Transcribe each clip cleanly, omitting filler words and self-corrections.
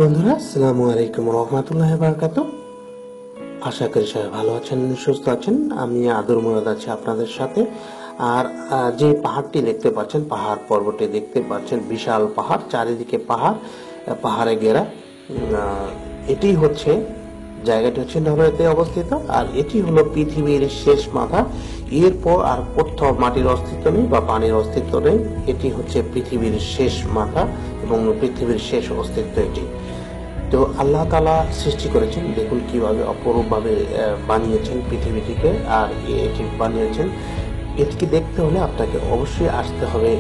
বন্ধুরা, আসসালামু আলাইকুম রহমতুল্লাহ বারাকাতু। আশা করি সবাই ভালো আছেন, সুস্থ আছেন। আমি আদর মুরাদ আছি আপনাদের সাথে। আর যে পাহাড়টি দেখতে পাচ্ছেন, পাহাড় পর্বতটি দেখতে পাচ্ছেন, বিশাল পাহাড়, চারিদিকে পাহাড়, পাহাড়ে ঘেরা। এটি হচ্ছে জায়গাটি হচ্ছে নরওয়েতে অবস্থিত। আর এটি হলো পৃথিবীর শেষ মাথা। এরপর আর কোথাও মাটির অস্তিত্ব নেই বা পানির অস্তিত্ব নেই। এটি হচ্ছে পৃথিবীর শেষ মাথা এবং পৃথিবীর শেষ অস্তিত্ব এটি। তো আল্লাহ তাআলা সৃষ্টি করেছেন, দেখুন কিভাবে অপরূপভাবে বানিয়েছেন পৃথিবীটিকে। আর এটি বানিয়েছেন, এটিকে দেখতে হলে আপনাকে অবশ্যই আসতে হবে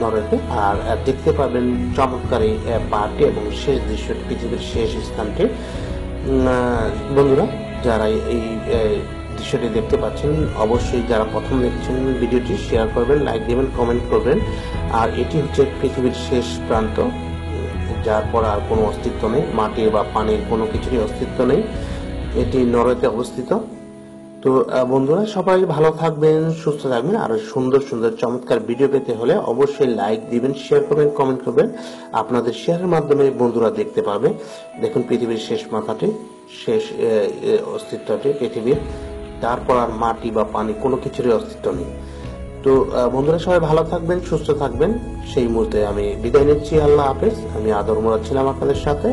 নরওয়েতে। আর দেখতে পাবেন চমৎকার এই পাহাড়টি এবং শেষ দৃশ্যটি, পৃথিবীর শেষ স্থানটি। বন্ধুরা, যারা এই দৃশ্যটি দেখতে পাচ্ছেন, অবশ্যই যারা প্রথম দেখছেন ভিডিওটি শেয়ার করবেন, লাইক দিবেন, কমেন্ট করবেন। আর এটি হচ্ছে পৃথিবীর শেষ প্রান্ত, যার পর আর কোনো অস্তিত্ব নেই, মাটির বা পানির কোনো কিছুরই অস্তিত্ব নেই। এটি নরওয়েতে অবস্থিত। তো বন্ধুরা, সবাই ভালো থাকবেন, সুস্থ থাকবেন। আরো সুন্দর সুন্দর চমৎকার ভিডিও পেতে হলে অবশ্যই লাইক দিবেন, শেয়ার করবেন, কমেন্ট করবেন। আপনাদের শেয়ারের মাধ্যমে বন্ধুরা দেখতে পাবে। দেখুন পৃথিবীর শেষ মাথাটি, শেষ অস্তিত্বটি পৃথিবীর। তারপর আর মাটি বা পানি কোনো কিছুরই অস্তিত্ব নেই। তো বন্ধুরা, সবাই ভালো থাকবেন, সুস্থ থাকবেন। সেই মুহূর্তে আমি বিদায় নিচ্ছি। আল্লাহ হাফেজ। আমি আদর মুরাদ ছিলাম আপনাদের সাথে।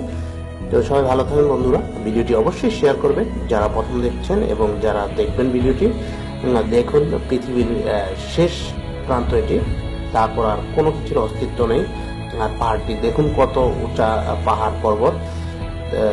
তো সবাই ভালো থাকবেন বন্ধুরা। ভিডিওটি অবশ্যই শেয়ার করবেন যারা প্রথম দেখছেন, এবং যারা দেখবেন ভিডিওটি, দেখুন পৃথিবীর শেষ প্রান্ত এটি। তারপর আর কোনো কিছুর অস্তিত্ব নেই। আর পাহাড়টি দেখুন, কত উঁচা পাহাড় পর্বত।